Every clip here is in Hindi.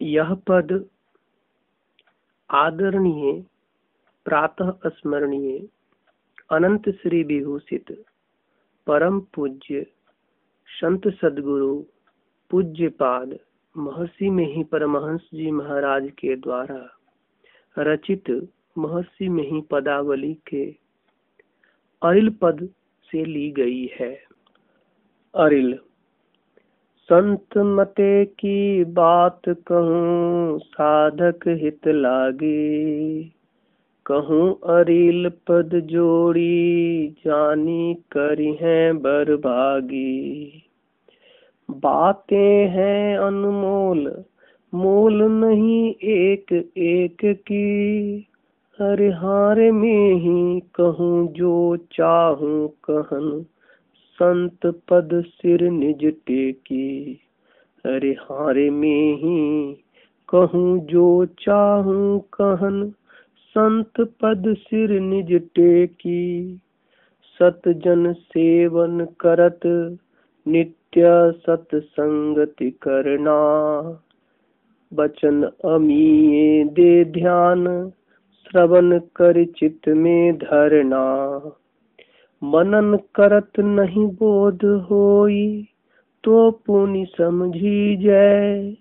यह पद आदरणीय, प्रातः स्मरणीय, अनंत श्री विभूषित परम पूज्य संत सदगुरु पूज्यपाद महर्षि मेही परमहंस जी महाराज के द्वारा रचित महर्षि मेही पदावली के अरिल पद से ली गई है। अरिल। संत मते की बात कहूँ साधक हित लागे, कहूँ अरिल पद जोड़ी जानी करी हैं बरभागी। बातें हैं अनमोल मोल नहीं एक एक की, हर हार में ही कहूँ जो चाहूँ कहन संत पद सिर निज टेकी। हरे हारे में ही कहूँ जो चाहूँ कहन संत पद सिर निज टेकी। सत जन सेवन करत नित्य सत्संगति करना, वचन अमीये दे ध्यान श्रवण कर चित्त में धरना। मनन करत नहीं बोध होई तो पुनि समझी जय,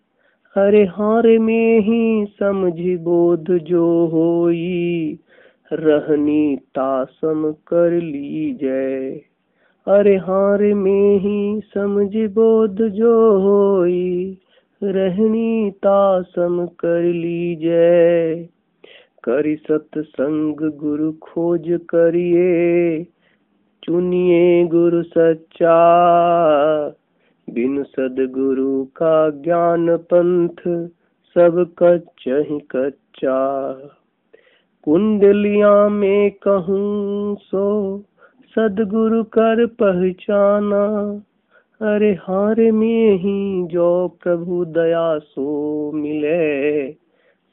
हरे हारे में ही समझी बोध जो होई रहनी तासम कर ली जय। हरे हारे में ही समझी बोध जो होई रहनी तासम कर ली जय। करी सत्संग गुरु खोज करिए, चुनिए गुरु सच्चा, बिन सदगुरु का ज्ञान पंथ सब कच्चा ही कच्चा। कुंडलियां में कहूँ सो सदगुरु कर पहचाना, अरे हारे में ही जो प्रभु दया सो मिले,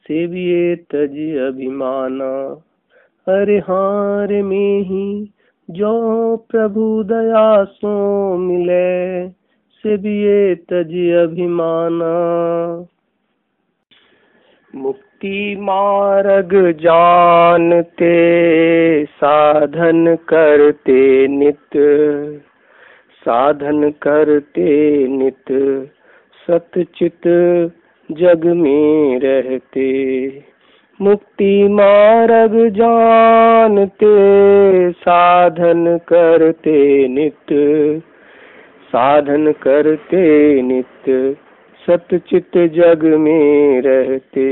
सेविये तज अभिमाना। हरे हार में ही जो प्रभु दया सो मिले, सेविये तज अभिमाना। मुक्ति मार्ग जानते साधन करते नित, साधन करते नित सतचित जग में रहते। मुक्ति मार्ग जानते साधन करते नित, साधन करते नित सतचित जग में रहते।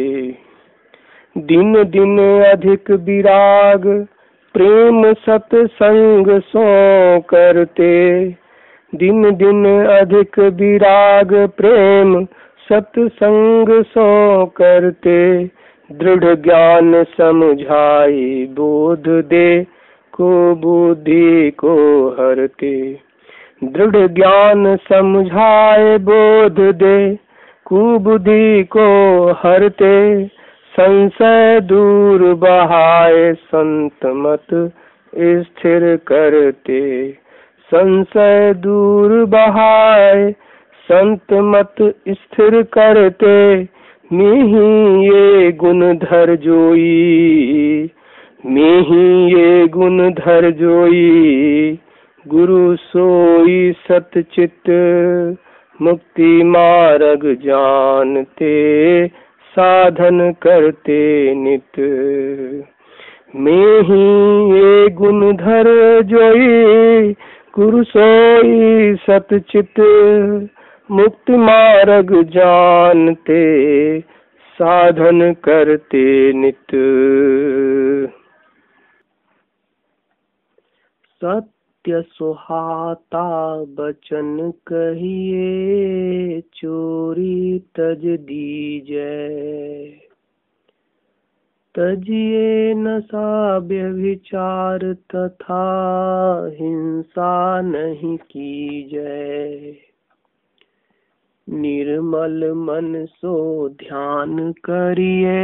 दिन दिन अधिक विराग प्रेम सतसंग सो करते, दिन दिन अधिक विराग प्रेम सत्संग सो करते। दृढ़ ज्ञान समझाई बोध दे को बुद्धि को हरते। दृढ़ ज्ञान समझाए बोध दे कुबुद्धि को हरते। संशय दूर बहाए संत मत स्थिर करते। संशय दूर बहाए संत मत स्थिर करते। मेही ये गुण धर जोई, मेही ये गुण धर जोई, गुरु सोई सतचित। मुक्ति मार्ग जानते साधन करते नित। मेही ये गुण धर जोई, गुरु सोई सतचित। मुक्ति मार्ग जानते साधन करते नित। सत्य सुहाता बचन कहिए, चोरी तज दीजै। तजिए नशा व्यभिचार तथा हिंसा नहीं कीजै। निर्मल मन सो ध्यान करिए,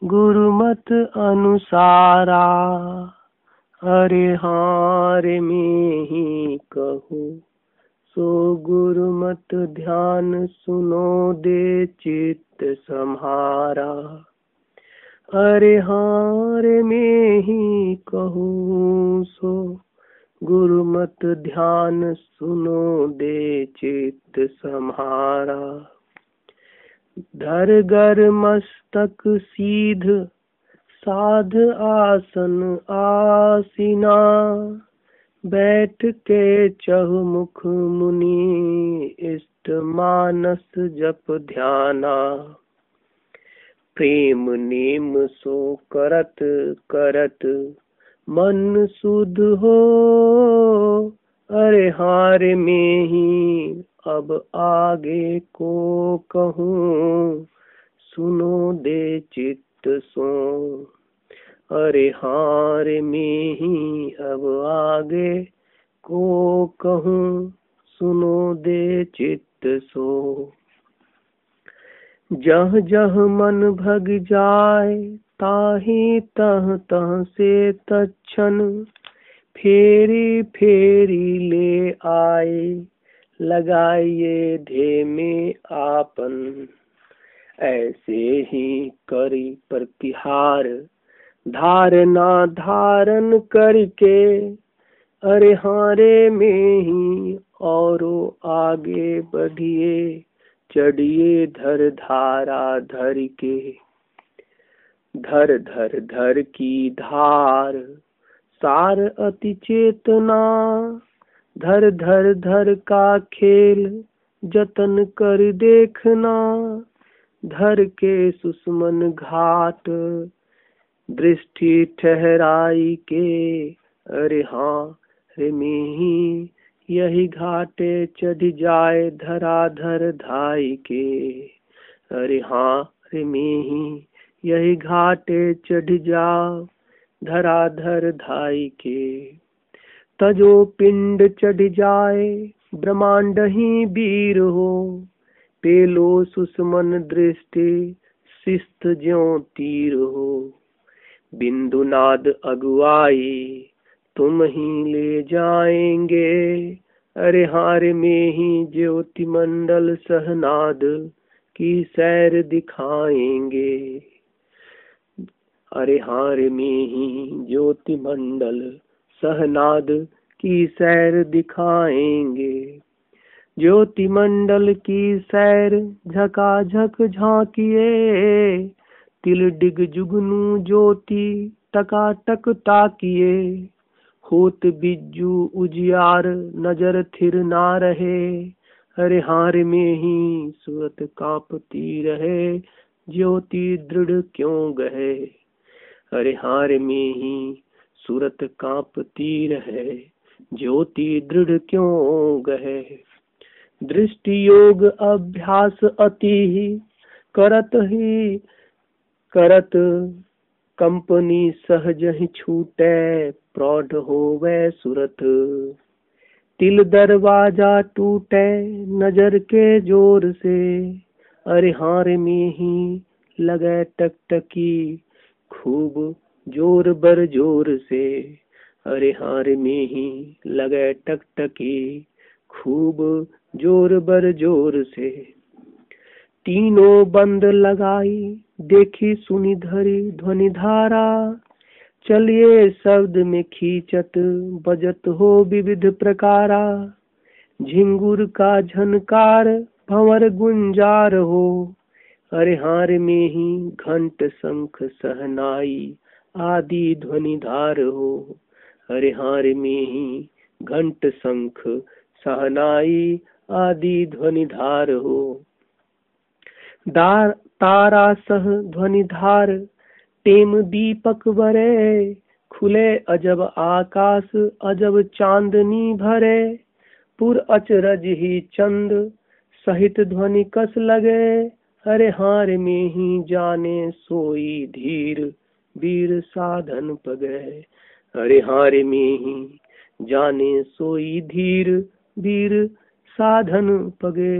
गुरुमत अनुसारा। हरे हार में ही कहूँ सो गुरुमत ध्यान सुनो दे चित्त सम्हारा। अरे हाँ रे मैं ही कहूँ सो गुरुमत ध्यान सुनो दे चित्त सम्हारा। धर गर मस्तक सीध साध आसन आसीना। बैठ के चहुमुख मुनि इष्ट मानस जप ध्याना। प्रेम नेम सो करत करत मन शुद्ध हो। अरे हार में ही अब आगे को कहूँ सुनो दे चित्त सो। अरे हार में ही अब आगे को कहूँ सुनो दे चित्त सो। जह जह मन भग जाए ताहि तह तह से तत्क्षण फेरी फेरी ले आए लगाइए ध्येय में आपन। ऐसे ही करी प्रतिहार धारणा धारण करके। अरे हारे में ही औरों आगे बढ़िए चढ़िए धर धारा धर के। धर धर धर की धार सार अति चेतना। धर धर धर का खेल जतन कर देखना। धर के सुषमन घाट दृष्टि ठहराई के। अरे हाँ रे में ही यही घाटे चढ़ जाए धराधर धाई के। अरे हाँ रे में ही यही घाटे चढ़ जाओ धराधर धाई के। तजो पिंड चढ़ जाए ब्रह्मांड ही वीर हो। पेलो सुषमन दृष्टि शिस्त ज्यों तीर हो। बिंदुनाद अगुआई तुम ही ले जाएंगे। अरे हार में ही ज्योति मंडल सहनाद की सैर दिखाएंगे। अरे हार में ही ज्योति मंडल सहनाद की सैर दिखाएंगे। ज्योति मंडल की सैर झकाझक झांकिए। तिल डिग जुगनू ज्योति टकाटक ताकिए। होत बिज्जू उजियार नजर थिर ना रहे। अरे हार में ही सूरत कांपती रहे ज्योति दृढ़ क्यों गहे। अरे हार में ही सूरत कांपती रहे ज्योति दृढ़ क्यों गहे। दृष्टि योग अभ्यास अति ही करत कंपनी सहज ही छूटे प्रौढ़ होवे सुरत। तिल दरवाजा टूटे नजर के जोर से। अरे हार में ही लगे टकटकी खूब जोर बर जोर से। अरे हार में ही लगे टकटकी खूब जोर बर जोर से। तीनों बंद लगाई देखी सुनी धरी ध्वनि धारा। चलिए शब्द में खींचत बजत हो विविध प्रकारा। झिंगुर का झनकार भंवर गुंजार हो। अरे हार में ही घंट शंख सहनाई आदि ध्वनि धार हो। अरे हार में ही घंट शंख सहनाई आदि ध्वनि धार हो। तारा सह ध्वनि धार टेम दीपक बरे। खुले अजब आकाश अजब चांदनी भरे। पुर अचरज ही चंद सहित ध्वनि कस लगे। अरे हार में ही जाने सोई धीर वीर साधन पगै। अरे हार में ही जाने सोई धीर वीर साधन पगे।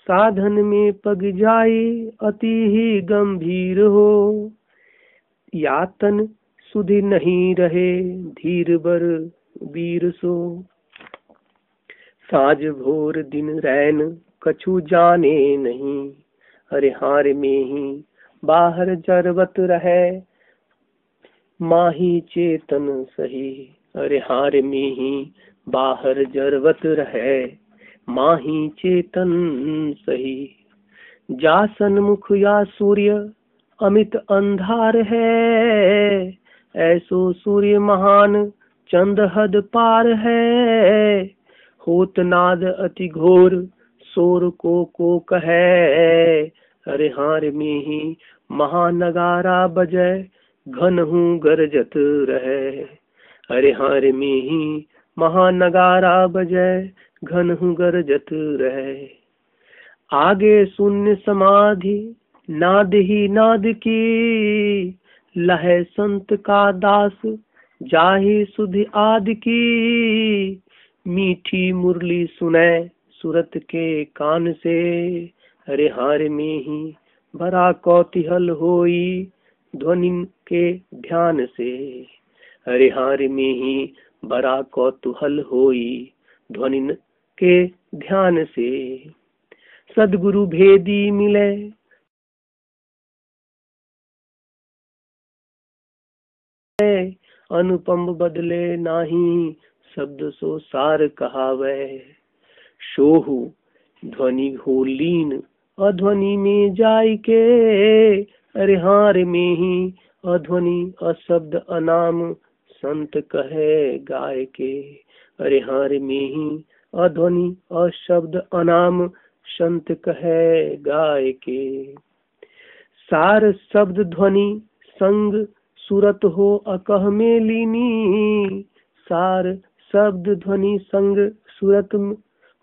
साधन में पग जाई अति ही गंभीर हो। यातन सुधि नहीं रहे धीर बर वीर सो। साँझ भोर दिन रैन कछु जाने नहीं, अरे हार में ही बाहर जरवत रहे, माही चेतन सही, अरे हार में ही बाहर जरवत रहे, माही चेतन सही। जा सन्मुख या सूर्य अमित अंधार है, ऐसो सूर्य महान चंद हद पार है, होत नाद अति घोर शोर को कहे, अरे हार में ही महानगारा बजे घन हूँ गरजत रहे, अरे हार में ही महानगारा बजे घन हूँ गरजत रहे। आगे शून्य समाधि नाद ही नाद की, लहे संत का दास जाहि सुधि आदि की, मीठी मुरली सुने सूरत के कान से, अरे हार में ही बड़ा कौतूहल होई ध्वनि के ध्यान से, अरे हार में ही बड़ा कौतूहल होई ध्वनि के ध्यान से। सदगुरु भेदी मिले अनुपम बदले नाही, शब्द सो सार कहावे, सोहु ध्वनि हो लीन अध्वनि में जाय के, अरे हार में ही अध्वनि अशब्द अनाम संत कहे गाय के, अरे हार में ही अध्वनि अशब्द अनाम संत कहे गाय के। सार शब्द ध्वनि संग सूरत हो अकह में लीनी, सार शब्द ध्वनि संग सूरत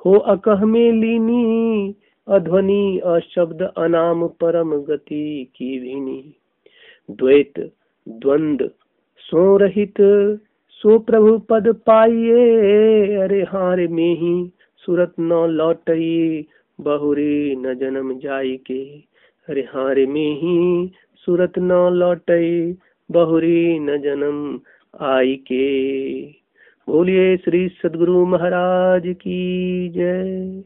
हो अकह में लीनी, अध्वनि अशब्द अनाम परम गति की भीनी। द्वैत द्वंद सो रहित सो प्रभु पद पाइए, अरे हार में ही सूरत न लौटई बहुरी न जन्म जाई के, अरे हार में ही सूरत न लौटई बहुरी न जन्म आई के। बोलिए श्री सद्गुरु महाराज की जय।